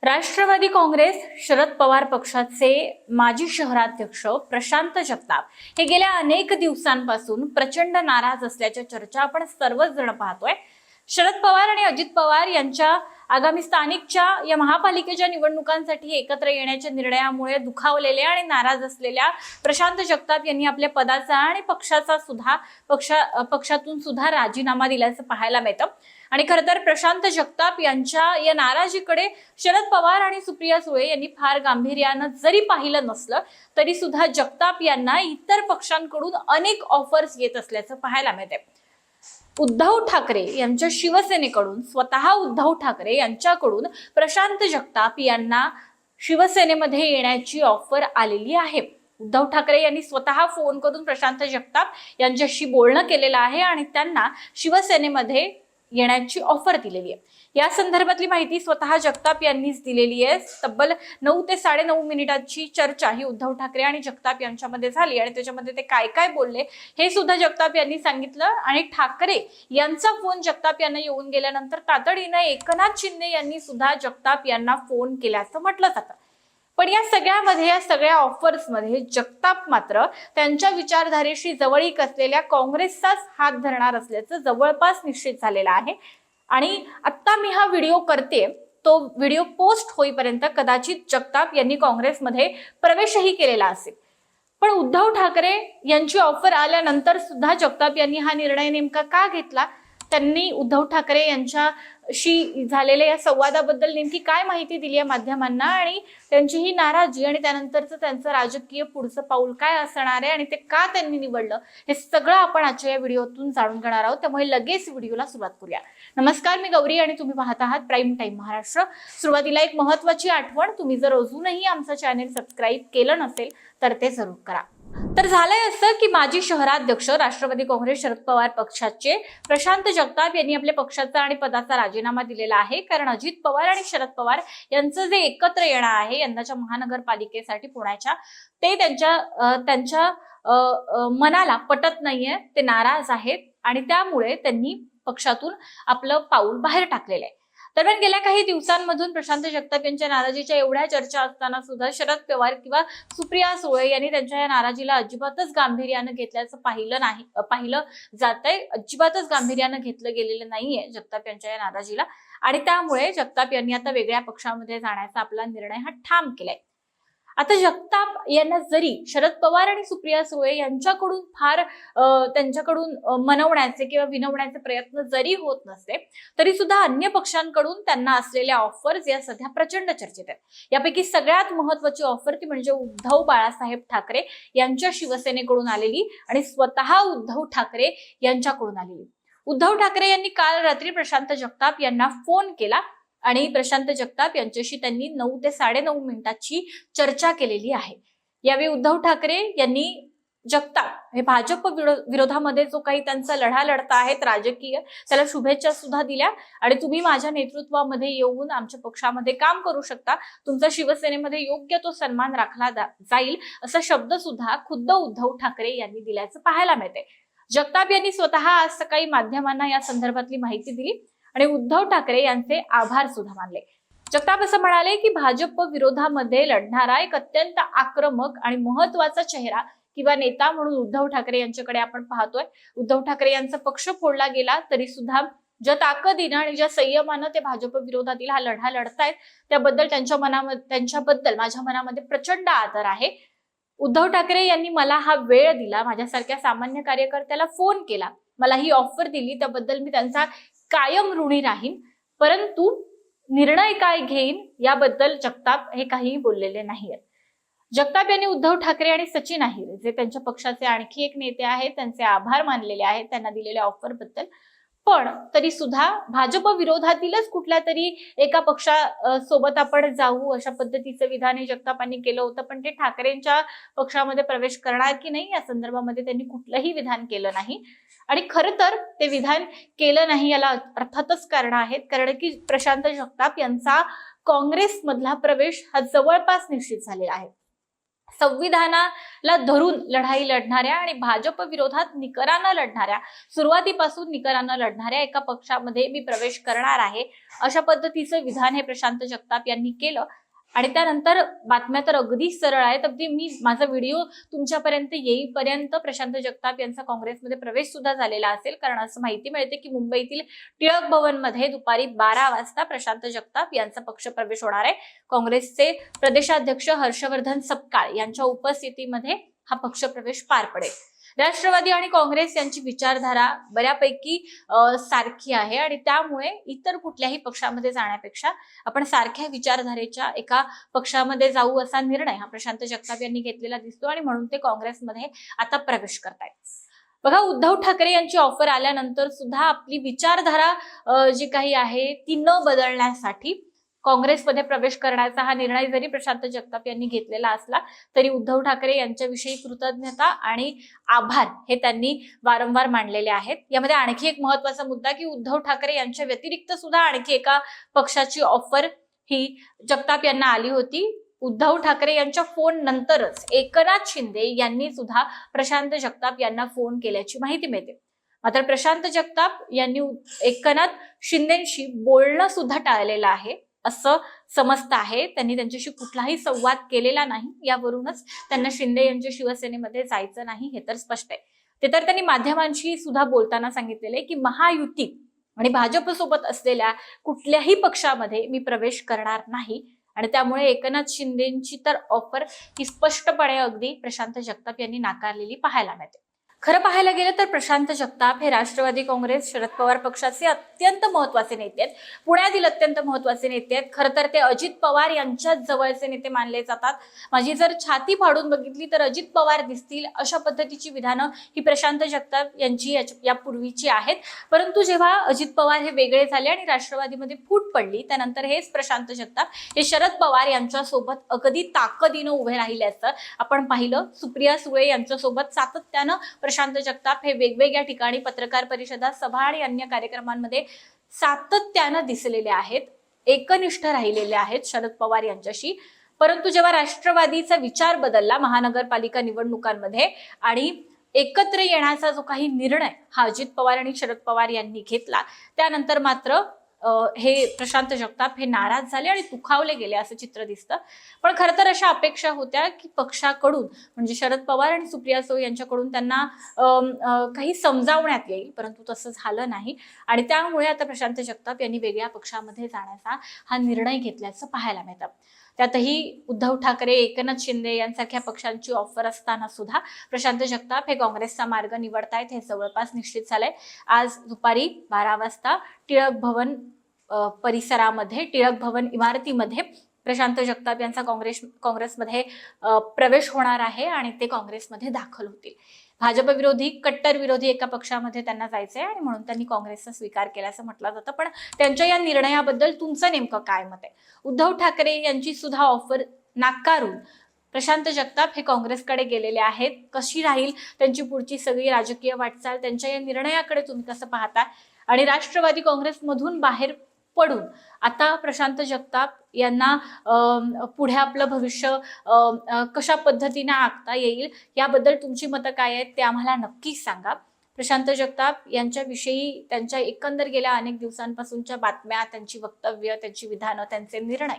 राष्ट्रवादी काँग्रेस शरद पवार पक्षाचे माजी शहराध्यक्ष प्रशांत जगताप हे गेल्या अनेक दिवसांपासून प्रचंड नाराज असल्याच्या चर्चा आपण सर्वच जण पाहतोय। शरद पवार आणि अजित पवार यांच्या आगामी स्थानिकच्या या महापालिकेच्या निवडणुकांसाठी एकत्र येण्याच्या निर्णयामुळे दुखावलेले आणि नाराज असलेल्या प्रशांत जगताप यांनी आपल्या पदाचा आणि पक्षातून सुद्धा राजीनामा दिल्याचं पाहायला मिळतं। आणि खरं तर प्रशांत जगताप यांच्या या नाराजीकडे शरद पवार आणि सुप्रिया सुळे यांनी फार गांभीर्यानं जरी पाहिलं नसलं तरी सुद्धा जगताप यांना इतर पक्षांकडून अनेक ऑफर्स येत असल्याचं पाहायला मिळते। उद्धव ठाकरे यांच्या शिवसेनेकडून स्वतः उद्धव ठाकरे यांच्याकडून प्रशांत जगताप यांना शिवसेनेमध्ये येण्याची ऑफर आलेली आहे। उद्धव ठाकरे यांनी स्वतः फोन करून प्रशांत जगताप यांच्याशी बोलणं केलेलं आहे आणि त्यांना शिवसेनेमध्ये येण्याची ऑफर दिलेली आहे। या संदर्भातली माहिती स्वतः जगताप यांनीच दिलेली आहे। तब्बल 9 ते 9.5 मिनिटाची चर्चा ही उद्धव ठाकरे आणि जगताप यांच्यामध्ये झाली आणि त्याच्यामध्ये ते काय काय बोलले हे सुद्धा जगताप यांनी सांगितलं। आणि ठाकरे यांचा फोन जगताप यांना येऊन गेल्यानंतर तातडीनं एकनाथ शिंदे यांनी सुद्धा जगताप यांना फोन केल्याचं म्हटलं जातं। पण या सगळ्यामध्ये या सगळ्या ऑफर्स मध्ये जगताप मात्र त्यांच्या विचारधारेशी जवळीक असलेल्या काँग्रेसचाच हात धरणार असल्याचं जवळपास निश्चित झालेलं आहे। आणि आता मी हा व्हिडिओ करते तो व्हिडिओ पोस्ट होईपर्यंत कदाचित जगताप यांनी काँग्रेसमध्ये प्रवेशही केलेला असेल। पण उद्धव ठाकरे यांची ऑफर आल्यानंतर सुद्धा जगताप यांनी हा निर्णय नेमका का घेतला, त्यांनी उद्धव ठाकरे यांच्याशी झालेल्या या संवादाबद्दल नेमकी काय माहिती दिली आहे माध्यमांना आणि त्यांची ही नाराजी आणि त्यानंतरचं त्यांचं राजकीय पुढचं पाऊल काय असणार आहे आणि ते का त्यांनी निवडलं हे सगळं आपण आजच्या या व्हिडिओतून जाणून घेणार आहोत। त्यामुळे लगेच व्हिडिओला सुरुवात करूया। नमस्कार, मी गौरी आणि तुम्ही पाहत आहात प्राईम टाइम महाराष्ट्र। सुरुवातीला एक महत्त्वाची आठवण, तुम्ही जर अजूनही आमचं चॅनेल सबस्क्राईब केलं नसेल तर ते जरूर करा। तर झालंय असं की माजी शहराध्यक्ष राष्ट्रवादी काँग्रेस शरद पवार पक्षाचे प्रशांत जगताप यांनी आपल्या पक्षाचा आणि पदाचा राजीनामा दिलेला आहे। कारण अजित पवार आणि शरद पवार यांचं जे एकत्र येणं आहे यंदाच्या महानगरपालिकेसाठी पुण्याच्या, ते त्यांच्या मनाला पटत नाहीये, ते नाराज आहेत आणि त्यामुळे त्यांनी पक्षातून आपलं पाऊल बाहेर टाकलेलं आहे। दरम्यान गेल्या काही दिवसांमधून प्रशांत जगताप यांच्या नाराजीच्या एवढ्या चर्चा असताना सुद्धा शरद पवार किंवा सुप्रिया सुळे यांनी त्यांच्या या नाराजीला अजिबातच गांभीर्यानं घेतल्याचं पाहिलं जातंय। अजिबातच गांभीर्यानं घेतलं गेलेलं नाहीये जगताप यांच्या या नाराजीला आणि त्यामुळे जगताप यांनी आता वेगळ्या पक्षामध्ये जाण्याचा आपला निर्णय हा ठाम केलाय। आता जगताप यांना जरी शरद पवार आणि सुप्रिया सुळे यांच्याकडून त्यांच्याकडून मनवण्याचे किंवा विनवण्याचे प्रयत्न जरी होत नसले तरी सुद्धा अन्य पक्षांकडून त्यांना असलेल्या ऑफर्स या सध्या प्रचंड चर्चेत आहेत। यापैकी सगळ्यात महत्त्वाची ऑफर ती म्हणजे उद्धव बाळासाहेब ठाकरे यांच्या शिवसेनेकडून आलेली आणि स्वतः उद्धव ठाकरे यांच्याकडून आलेली। उद्धव ठाकरे यांनी काल रात्री प्रशांत जगताप यांना फोन केला आणि प्रशांत जगताप यांच्याशी त्यांनी 9 ते 9.5 मिनिटाची चर्चा केलेली आहे। यावेळी उद्धव ठाकरे यांनी जगताप हे भाजप विरोधामध्ये जो काही त्यांचा लढा लढता आहेत राजकीय, त्याला शुभेच्छा सुद्धा दिल्या आणि तुम्ही माझ्या नेतृत्वामध्ये येऊन आमच्या पक्षामध्ये काम करू शकता, तुमचा शिवसेनेमध्ये योग्य तो सन्मान राखला जाईल असा शब्द सुद्धा खुद्द उद्धव ठाकरे यांनी दिल्याचं पाहायला मिळते। जगताप यांनी स्वतः आज सकाळी माध्यमांना या संदर्भातली माहिती दिली आणि उद्धव ठाकरे यांचे आभार सुद्धा मानले। जगताप असं म्हणाले की भाजप विरोधामध्ये लढणारा एक अत्यंत आक्रमक आणि महत्वाचा चेहरा किंवा नेता म्हणून उद्धव ठाकरे यांच्याकडे आपण पाहतोय। उद्धव ठाकरे यांचा पक्ष फोडला गेला तरी सुद्धा ज्या ताकदीनं आणि ज्या संयमानं ते भाजप विरोधातील हा लढा लढतायत त्याबद्दल त्यांच्याबद्दल माझ्या मनामध्ये प्रचंड आदर आहे। उद्धव ठाकरे यांनी मला हा वेळ दिला, माझ्यासारख्या सामान्य कार्यकर्त्याला फोन केला, मला ही ऑफर दिली, त्याबद्दल मी त्यांचा कायम ऋणी राहीन। परंतु निर्णय काय घेईन याबद्दल जगताप हे काहीही बोललेले नाहीयेत। जगताप यांनी उद्धव ठाकरे आणि सचिन अहिर जे त्यांच्या पक्षाचे आणखी एक नेते आहेत त्यांचे आभार मानलेले आहेत त्यांना दिलेल्या ऑफर बद्दल। पण तरी सुद्धा भाजप विरोधातीलच कुठल्या तरी एका पक्षासोबत आपण जाऊ अशा पद्धतीचं विधान हे जगतापांनी केलं होतं, पण ते ठाकरेंच्या पक्षामध्ये प्रवेश करणार की नाही या संदर्भामध्ये त्यांनी कुठलंही विधान केलं नाही। आणि खरं तर ते विधान केलं नाही याला अर्थातच कारण आहेत, कारण की प्रशांत जगताप यांचा काँग्रेसमधला प्रवेश हा जवळपास निश्चित झालेला आहे। संविधानाला धरून लढाई लढणाऱ्या आणि भाजप विरोधात निकरानं लढणाऱ्या, सुरुवातीपासून निकरानं लढणाऱ्या एका पक्षामध्ये मी प्रवेश करणार आहे, अशा पद्धतीचं विधान हे प्रशांत जगताप यांनी केलं. आणि त्यानंतर बातम्या तर अगदी सरळ आहेत. अगदी मी माझा व्हिडिओ तुमच्यापर्यंत येईपर्यंत प्रशांत जगताप यांचा काँग्रेसमध्ये प्रवेश सुद्धा झालेला असेल, कारण असं माहिती मिळते की मुंबईतील टिळक भवन मध्ये दुपारी 12 वाजता प्रशांत जगताप यांचा पक्ष प्रवेश होणार आहे. काँग्रेसचे प्रदेशाध्यक्ष हर्षवर्धन सपकाळ यांच्या उपस्थितीमध्ये हा पक्ष प्रवेश पार पडेल. राष्ट्रवादी आणि काँग्रेस यांची विचारधारा बऱ्यापैकी सारखी आहे आणि त्यामुळे इतर कुठल्याही पक्षामध्ये जाण्यापेक्षा आपण सारख्या विचारधारेच्या एका पक्षामध्ये जाऊ असा निर्णय हा प्रशांत जगताप यांनी घेतलेला दिसतो आणि म्हणून ते काँग्रेसमध्ये आता प्रवेश करतायत. बघा, उद्धव ठाकरे यांची ऑफर आल्यानंतर सुद्धा आपली विचारधारा जी काही आहे ती न बदलण्यासाठी काँग्रेसमध्ये प्रवेश करण्याचा हा निर्णय जरी प्रशांत जगताप यांनी घेतलेला असला तरी उद्धव ठाकरे यांच्याविषयी कृतज्ञता आणि आभार हे त्यांनी वारंवार मांडलेले आहेत. यामध्ये आणखी एक महत्वाचा मुद्दा की उद्धव ठाकरे यांच्या व्यतिरिक्त सुद्धा आणखी एका पक्षाची ऑफर ही जगताप यांना आली होती. उद्धव ठाकरे यांच्या फोन नंतरच एकनाथ शिंदे यांनी सुद्धा प्रशांत जगताप यांना फोन केल्याची माहिती मिळते. मात्र प्रशांत जगताप यांनी एकनाथ शिंदेशी बोलणं सुद्धा टाळलेलं आहे असं समजत आहे. त्यांनी त्यांच्याशी कुठलाही संवाद केलेला नाही. यावरूनच त्यांना शिंदे यांच्या शिवसेनेमध्ये जायचं नाही हे तर स्पष्ट आहे. ते तर त्यांनी माध्यमांशी सुद्धा बोलताना सांगितलेले की महायुती आणि भाजप सोबत असलेल्या कुठल्याही पक्षामध्ये मी प्रवेश करणार नाही आणि त्यामुळे एकनाथ शिंदेची तर ऑफर ही स्पष्टपणे अगदी प्रशांत जगताप यांनी नाकारलेली पाहायला मिळते. खरं पाहायला गेलं तर प्रशांत जगताप हे राष्ट्रवादी काँग्रेस शरद पवार पक्षाचे अत्यंत महत्वाचे नेते आहेत. पुण्यातील अत्यंत महत्वाचे नेते आहेत. खरं तर ते अजित पवार यांच्याच जवळचे नेते मानले जातात. माझी जर छाती फाडून बघितली तर अजित पवार दिसतील अशा पद्धतीची विधानं ही प्रशांत जगताप यांची यापूर्वीची आहेत. परंतु जेव्हा अजित पवार हे वेगळे झाले आणि राष्ट्रवादीमध्ये फूट पडली त्यानंतर हेच प्रशांत जगताप हे शरद पवार यांच्यासोबत अगदी ताकदीनं उभे राहिल्याचं आपण पाहिलं. सुप्रिया सुळे यांच्यासोबत सातत्यानं प्रशांत जगताप हे वेगवेगळ्या ठिकाणी पत्रकार परिषदा, सभा आणि अन्य कार्यक्रमांमध्ये सातत्यानं दिसलेले आहेत, एकनिष्ठ राहिलेले आहेत शरद पवार यांच्याशी. परंतु जेव्हा राष्ट्रवादीचा विचार बदलला महानगरपालिका निवडणुकांमध्ये आणि एकत्र येण्याचा जो काही निर्णय हा अजित पवार आणि शरद पवार यांनी घेतला त्यानंतर मात्र हे प्रशांत जगताप हे नाराज झाले आणि दुखावले गेले असं चित्र दिसतं. पण खरं तर अशा अपेक्षा होत्या की पक्षाकडून म्हणजे शरद पवार आणि सुप्रिया सुळे यांच्याकडून त्यांना काही समजावण्यात येईल, परंतु तसं झालं नाही आणि त्यामुळे आता प्रशांत जगताप यांनी वेगळ्या पक्षामध्ये जाण्याचा हा निर्णय घेतल्याचं पाहायला मिळतं. त्यातही उद्धव ठाकरे, एकनाथ शिंदे यांसारख्या पक्षांची ऑफर असताना सुद्धा प्रशांत जगताप हे काँग्रेसचा मार्ग निवडतायत हे जवळपास निश्चित झालंय. आज दुपारी 12 वाजता टिळक भवन परिसरामध्ये, टिळक भवन इमारतीमध्ये प्रशांत जगताप यांचा काँग्रेसमध्ये प्रवेश होणार आहे आणि ते काँग्रेसमध्ये दाखल होतील. भाजप विरोधी, कट्टर विरोधी एका पक्षामध्ये त्यांना जायचंय आणि म्हणून त्यांनी काँग्रेसचा स्वीकार केल्याचं म्हटलं जातं. पण त्यांच्या या निर्णयाबद्दल तुमचं नेमकं काय मत आहे? उद्धव ठाकरे यांची सुद्धा ऑफर नाकारून प्रशांत जगताप हे काँग्रेसकडे गेलेले आहेत. कशी राहील त्यांची पुढची सगळी राजकीय वाटचाल, त्यांच्या या निर्णयाकडे तुम्ही कसं पाहता? आणि राष्ट्रवादी काँग्रेसमधून बाहेर पडून आता प्रशांत जगताप यांना पुढे आपलं भविष्य कशा पद्धतीने आखता येईल याबद्दल तुमची मतं काय आहेत ते आम्हाला नक्कीच सांगा. प्रशांत जगताप यांच्याविषयी त्यांच्या एकंदर गेल्या अनेक दिवसांपासूनच्या बातम्या, त्यांची वक्तव्य, त्यांची विधानं, त्यांचे निर्णय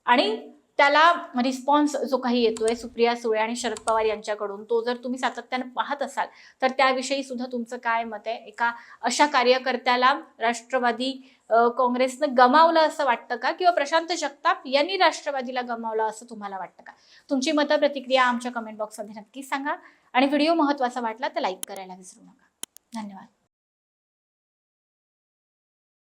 आणि त्याला रिस्पॉन्स जो काही येतोय सुप्रिया सुळे आणि शरद पवार यांच्याकडून, तो जर तुम्ही सातत्यानं पाहत असाल तर त्याविषयी सुद्धा तुमचं काय मत आहे? एका अशा कार्यकर्त्याला राष्ट्रवादी काँग्रेसनं गमावलं असं वाटतं का, किंवा प्रशांत जगताप यांनी राष्ट्रवादीला गमावलं असं तुम्हाला वाटतं का? तुमची मतं, प्रतिक्रिया आमच्या कमेंट बॉक्समध्ये नक्की सांगा आणि व्हिडिओ महत्त्वाचा वाटला तर लाईक करायला विसरू नका. धन्यवाद.